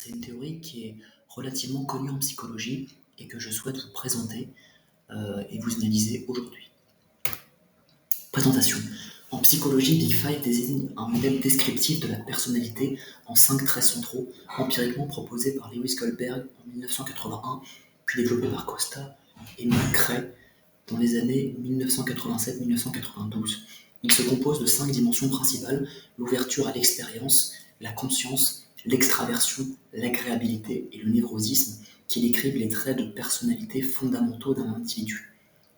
C'est une théorie qui est relativement connue en psychologie et que je souhaite vous présenter et vous analyser aujourd'hui. Présentation. En psychologie, Big Five désigne un modèle descriptif de la personnalité en 5 traits centraux, empiriquement proposé par Lewis Goldberg en 1981, puis développé par Costa et McCrae dans les années 1987-1992. Il se compose de 5 dimensions principales: l'ouverture à l'expérience, la conscience, l'extraversion, l'agréabilité et le névrosisme, qui décrivent les traits de personnalité fondamentaux d'un individu.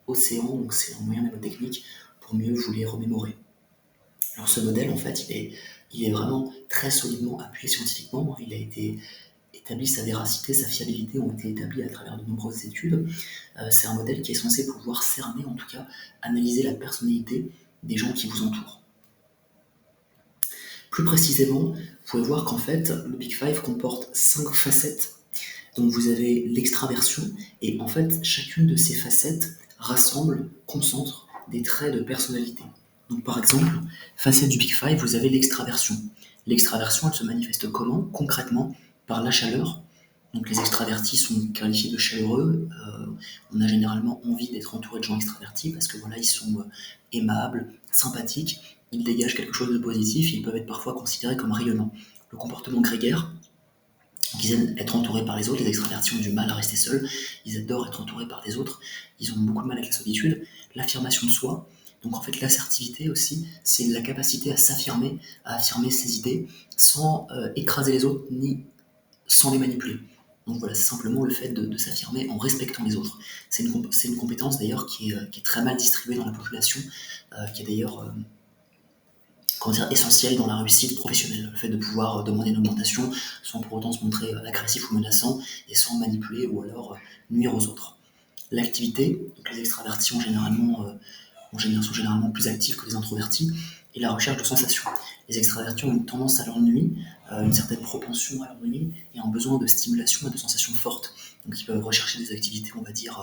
Océan, donc c'est un moyen mnémotechnique pour mieux vous les remémorer. Alors ce modèle, en fait, il est vraiment très solidement appuyé scientifiquement. Il a été établi, sa véracité, sa fiabilité ont été établies à travers de nombreuses études. C'est un modèle qui est censé pouvoir cerner, en tout cas, analyser la personnalité des gens qui vous entourent. Plus précisément, vous pouvez voir qu'en fait, le Big Five comporte 5 facettes. Donc vous avez l'extraversion, et en fait, chacune de ces facettes rassemble, concentre des traits de personnalité. Donc par exemple, facette du Big Five, vous avez l'extraversion. L'extraversion, elle se manifeste comment? Concrètement, par la chaleur. Donc les extravertis sont qualifiés de chaleureux. On a généralement envie d'être entouré de gens extravertis parce que voilà, ils sont aimables, sympathiques, ils dégagent quelque chose de positif, ils peuvent être parfois considérés comme rayonnants. Le comportement grégaire, donc ils aiment être entourés par les autres. Les extravertis ont du mal à rester seuls, ils adorent être entourés par les autres, ils ont beaucoup de mal avec la solitude. L'affirmation de soi, donc en fait l'assertivité aussi, c'est la capacité à s'affirmer, à affirmer ses idées sans écraser les autres ni sans les manipuler. Donc voilà, c'est simplement le fait de s'affirmer en respectant les autres. C'est une compétence d'ailleurs qui est très mal distribuée dans la population, qui est d'ailleurs essentiel dans la réussite professionnelle. Le fait de pouvoir demander une augmentation sans pour autant se montrer agressif ou menaçant et sans manipuler ou alors nuire aux autres. L'activité, donc les extravertis sont généralement plus actifs que les introvertis, et la recherche de sensations. Les extravertis ont une tendance à l'ennui, une certaine propension à l'ennui et un besoin de stimulation et de sensations fortes. Donc ils peuvent rechercher des activités, on va dire,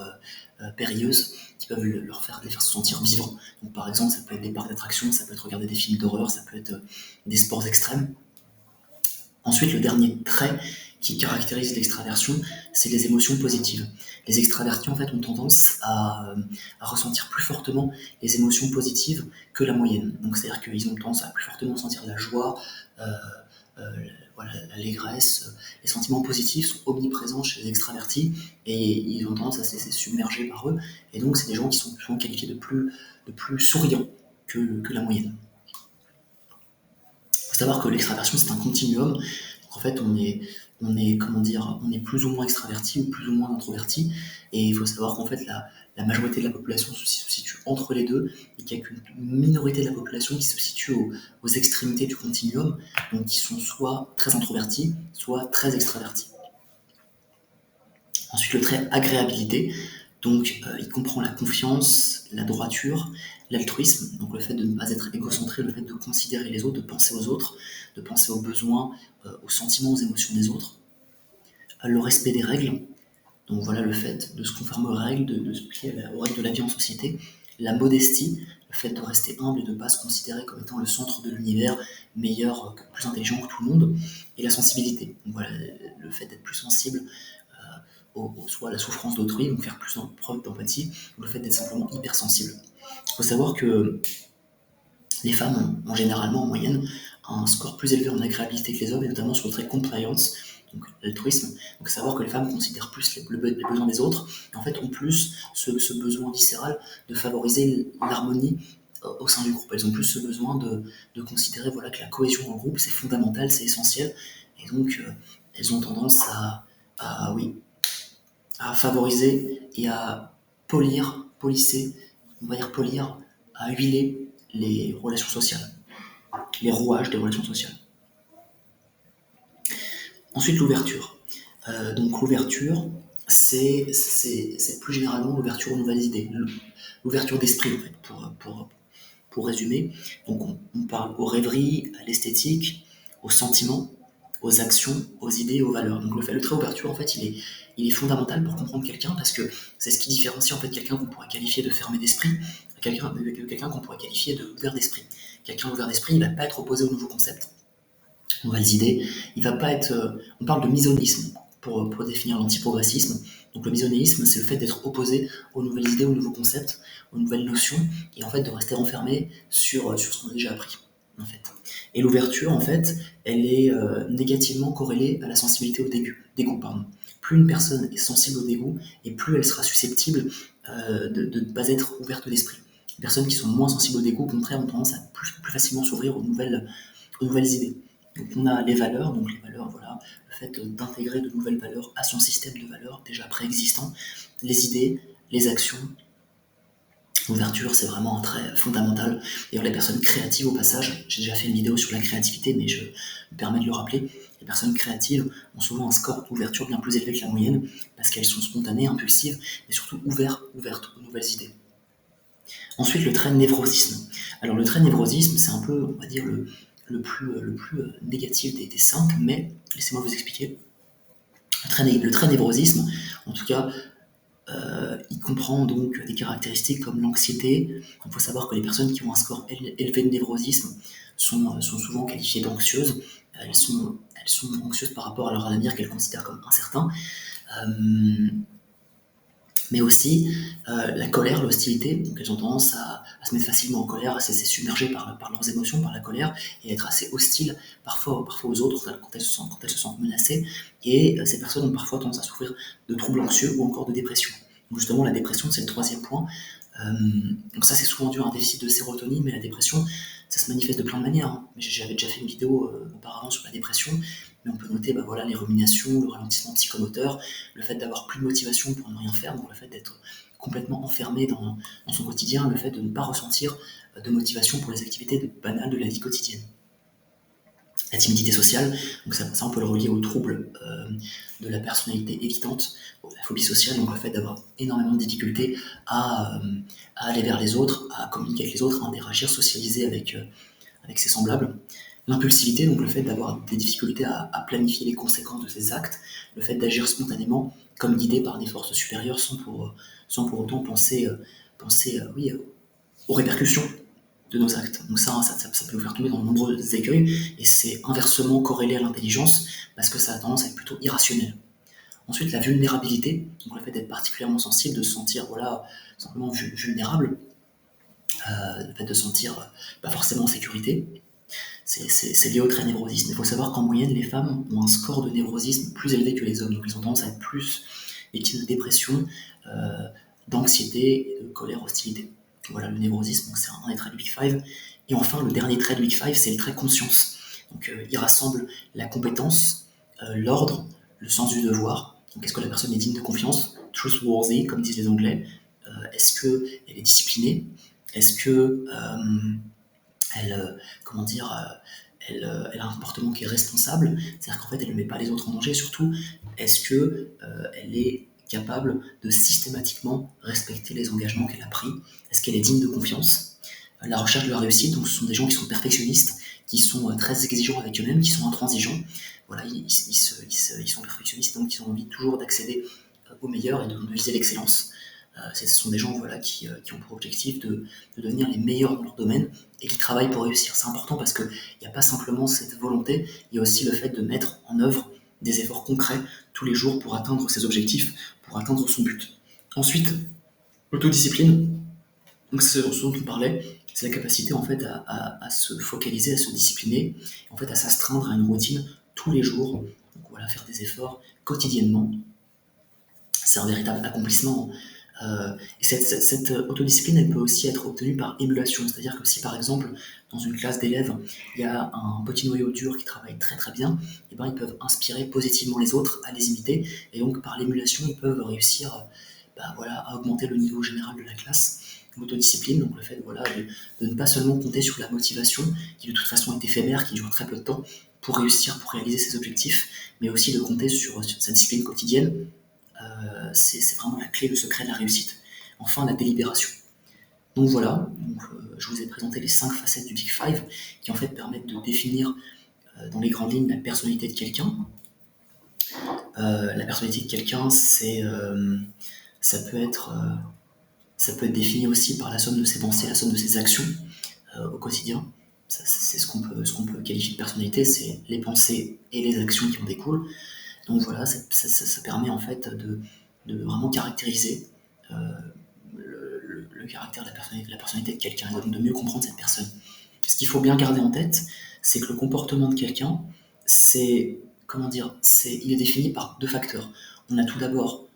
périlleuses, qui peuvent les faire se sentir vivants. Donc par exemple, ça peut être des parcs d'attractions, ça peut être regarder des films d'horreur, ça peut être des sports extrêmes. Ensuite, le dernier trait qui caractérise l'extraversion, c'est les émotions positives. Les extravertis, en fait, ont tendance à ressentir plus fortement les émotions positives que la moyenne. Donc, c'est-à-dire qu'ils ont tendance à plus fortement sentir la joie, voilà, l'allégresse. Les sentiments positifs sont omniprésents chez les extravertis et ils ont tendance à se laisser submerger par eux. Et donc, c'est des gens qui sont souvent qualifiés de plus souriants que la moyenne. Il faut savoir que l'extraversion, c'est un continuum. Donc, en fait, on est plus ou moins extraverti ou plus ou moins introverti. Et il faut savoir qu'en fait, la majorité de la population se situe entre les deux et qu'il n'y a qu'une minorité de la population qui se situe aux extrémités du continuum, donc qui sont soit très introvertis, soit très extravertis. Ensuite, le trait agréabilité. Donc, il comprend la confiance, la droiture, l'altruisme, donc le fait de ne pas être égocentré, le fait de considérer les autres, de penser aux autres, de penser aux besoins, aux sentiments, aux émotions des autres. Le respect des règles, donc voilà, le fait de se conformer aux règles, de se plier aux règles de la vie en société. La modestie, le fait de rester humble et de ne pas se considérer comme étant le centre de l'univers, meilleur, plus intelligent que tout le monde. Et la sensibilité, donc voilà, le fait d'être plus sensible soit à la souffrance d'autrui, donc faire plus preuve d'empathie, ou le fait d'être simplement hypersensible. Il faut savoir que les femmes ont généralement en moyenne un score plus élevé en agréabilité que les hommes, et notamment sur le trait compliance, donc l'altruisme. Donc savoir que les femmes considèrent plus les besoins des autres, et en fait ont plus ce besoin viscéral de favoriser l'harmonie au sein du groupe. Elles ont plus ce besoin de considérer voilà, que la cohésion dans le groupe, c'est fondamental, c'est essentiel, et donc elles ont tendance à favoriser et à polisser, à huiler les relations sociales, les rouages des relations sociales. Ensuite, l'ouverture. Donc l'ouverture, c'est plus généralement l'ouverture aux nouvelles idées, l'ouverture d'esprit, en fait, pour résumer. Donc on parle aux rêveries, à l'esthétique, aux sentiments, aux actions, aux idées, aux valeurs. Donc le trait d'ouverture, en fait, il est fondamental pour comprendre quelqu'un parce que c'est ce qui différencie en fait quelqu'un qu'on pourrait qualifier de fermé d'esprit à quelqu'un qu'on pourrait qualifier de ouvert d'esprit. Quelqu'un ouvert d'esprit, il ne va pas être opposé aux nouveaux concepts. nouvelles idées. Il va pas être. On parle de misonisme pour définir l'antiprogressisme. Donc le misonéisme, c'est le fait d'être opposé aux nouvelles idées, aux nouveaux concepts, aux nouvelles notions, et en fait de rester enfermé sur ce qu'on a déjà appris. En fait. Et l'ouverture, en fait, elle est négativement corrélée à la sensibilité au dégoût. Pardon. Plus une personne est sensible au dégoût, et plus elle sera susceptible de ne pas être ouverte d'esprit. Les personnes qui sont moins sensibles au dégoût, au contraire, ont tendance à plus facilement s'ouvrir aux nouvelles idées. Donc on a les valeurs, donc les valeurs, voilà, le fait d'intégrer de nouvelles valeurs à son système de valeurs déjà préexistant, les idées, les actions. L'ouverture, c'est vraiment un trait fondamental. D'ailleurs, les personnes créatives, au passage, j'ai déjà fait une vidéo sur la créativité, mais je me permets de le rappeler, les personnes créatives ont souvent un score d'ouverture bien plus élevé que la moyenne, parce qu'elles sont spontanées, impulsives, et surtout ouvertes aux nouvelles idées. Ensuite, le trait névrosisme. Alors, le trait névrosisme, c'est un peu, on va dire, le plus négatif des 5, mais laissez-moi vous expliquer. Le trait névrosisme, en tout cas, il comprend donc des caractéristiques comme l'anxiété. Il faut savoir que les personnes qui ont un score élevé de névrosisme sont souvent qualifiées d'anxieuses. Elles sont anxieuses par rapport à leur avenir qu'elles considèrent comme incertain. Mais aussi la colère, l'hostilité. Donc elles ont tendance à se mettre facilement en colère, à se laisser submerger par leurs émotions, par la colère, et être assez hostiles parfois aux autres quand elles se sentent menacées. Et ces personnes ont parfois tendance à souffrir de troubles anxieux ou encore de dépression. Donc justement, la dépression, c'est le troisième point. Donc ça, c'est souvent dû à un déficit de sérotonine, mais la dépression, ça se manifeste de plein de manières. Hein. J'avais déjà fait une vidéo auparavant sur la dépression, mais on peut noter voilà, les ruminations, le ralentissement psychomoteur, le fait d'avoir plus de motivation pour ne rien faire, donc le fait d'être complètement enfermé dans son quotidien, le fait de ne pas ressentir de motivation pour les activités banales de la vie quotidienne. La timidité sociale, donc ça on peut le relier aux troubles de la personnalité évitante, la phobie sociale, donc le fait d'avoir énormément de difficultés à aller vers les autres, à communiquer avec les autres, à interagir, socialiser avec ses semblables. L'impulsivité, donc le fait d'avoir des difficultés à planifier les conséquences de ses actes, le fait d'agir spontanément, comme guidé par des forces supérieures, sans pour autant penser aux répercussions de nos actes. Donc ça peut vous faire tomber dans de nombreux écueils, et c'est inversement corrélé à l'intelligence, parce que ça a tendance à être plutôt irrationnel. Ensuite, la vulnérabilité, donc le fait d'être particulièrement sensible, de se sentir simplement vulnérable, le fait de se sentir pas forcément en sécurité, c'est lié au trait névrosisme. Il faut savoir qu'en moyenne, les femmes ont un score de névrosisme plus élevé que les hommes, donc ils ont tendance à être plus victimes de dépression, d'anxiété, de colère, hostilité. Voilà, le névrosisme, c'est un des traits du Big Five. Et enfin, le dernier trait du Big Five, c'est le trait conscience. Donc il rassemble la compétence, l'ordre, le sens du devoir. Donc est-ce que la personne est digne de confiance, truthworthy, comme disent les Anglais, est-ce qu'elle est disciplinée, est-ce que elle, elle a un comportement qui est responsable, c'est-à-dire qu'en fait elle ne met pas les autres en danger, surtout est-ce que elle est capable de systématiquement respecter les engagements qu'elle a pris, est-ce qu'elle est digne de confiance. La recherche de la réussite, donc ce sont des gens qui sont perfectionnistes, qui sont très exigeants avec eux-mêmes, qui sont intransigeants. Voilà, ils sont perfectionnistes, donc ils ont envie toujours d'accéder au meilleur et de viser l'excellence. Ce sont des gens qui ont pour objectif de devenir les meilleurs dans leur domaine et qui travaillent pour réussir. C'est important parce qu'il n'y a pas simplement cette volonté, il y a aussi le fait de mettre en œuvre des efforts concrets tous les jours pour atteindre ses objectifs, pour atteindre son but. Ensuite, l'autodiscipline, donc c'est ce dont on parlait, c'est la capacité en fait à se focaliser, à se discipliner, en fait à s'astreindre à une routine tous les jours. Donc voilà, faire des efforts quotidiennement. C'est un véritable accomplissement. Et cette autodiscipline, elle peut aussi être obtenue par émulation. C'est-à-dire que si par exemple, dans une classe d'élèves, il y a un petit noyau dur qui travaille très très bien, et ben, ils peuvent inspirer positivement les autres à les imiter. Et donc par l'émulation, ils peuvent réussir à augmenter le niveau général de la classe. L'autodiscipline, donc le fait de ne pas seulement compter sur la motivation, qui de toute façon est éphémère, qui dure très peu de temps, pour réussir, pour réaliser ses objectifs, mais aussi de compter sur sa discipline quotidienne. C'est vraiment la clé, le secret de la réussite. Enfin, la délibération. Donc voilà, je vous ai présenté les 5 facettes du Big Five qui en fait permettent de définir dans les grandes lignes la personnalité de quelqu'un. La personnalité de quelqu'un, ça peut être défini aussi par la somme de ses pensées, la somme de ses actions au quotidien. c'est ce qu'on peut qualifier de personnalité, c'est les pensées et les actions qui en découlent. Donc voilà, ça permet en fait de vraiment caractériser le caractère de la personnalité de quelqu'un, et donc de mieux comprendre cette personne. Ce qu'il faut bien garder en tête, c'est que le comportement de quelqu'un, il est défini par deux facteurs. On a tout d'abord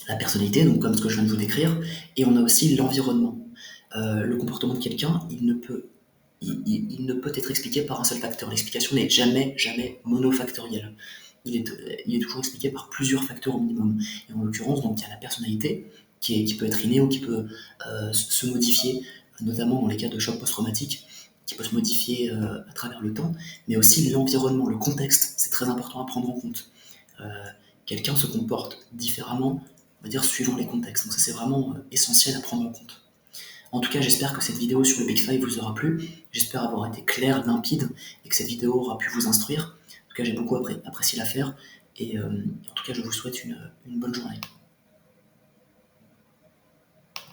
la personnalité, donc comme ce que je viens de vous décrire, et on a aussi l'environnement. Le comportement de quelqu'un, il ne peut être expliqué par un seul facteur. L'explication n'est jamais monofactorielle. Il est toujours expliqué par plusieurs facteurs au minimum. Et en l'occurrence, donc, il y a la personnalité qui peut être innée ou qui peut se modifier, notamment dans les cas de choc post-traumatique, qui peut se modifier à travers le temps, mais aussi l'environnement, le contexte, c'est très important à prendre en compte. Euh, Quelqu'un se comporte différemment, on va dire, suivant les contextes. Donc ça, c'est vraiment essentiel à prendre en compte. En tout cas, j'espère que cette vidéo sur le Big Five vous aura plu. J'espère avoir été clair, limpide, et que cette vidéo aura pu vous instruire. En tout cas, j'ai beaucoup apprécié la faire. Et en tout cas, je vous souhaite une bonne journée.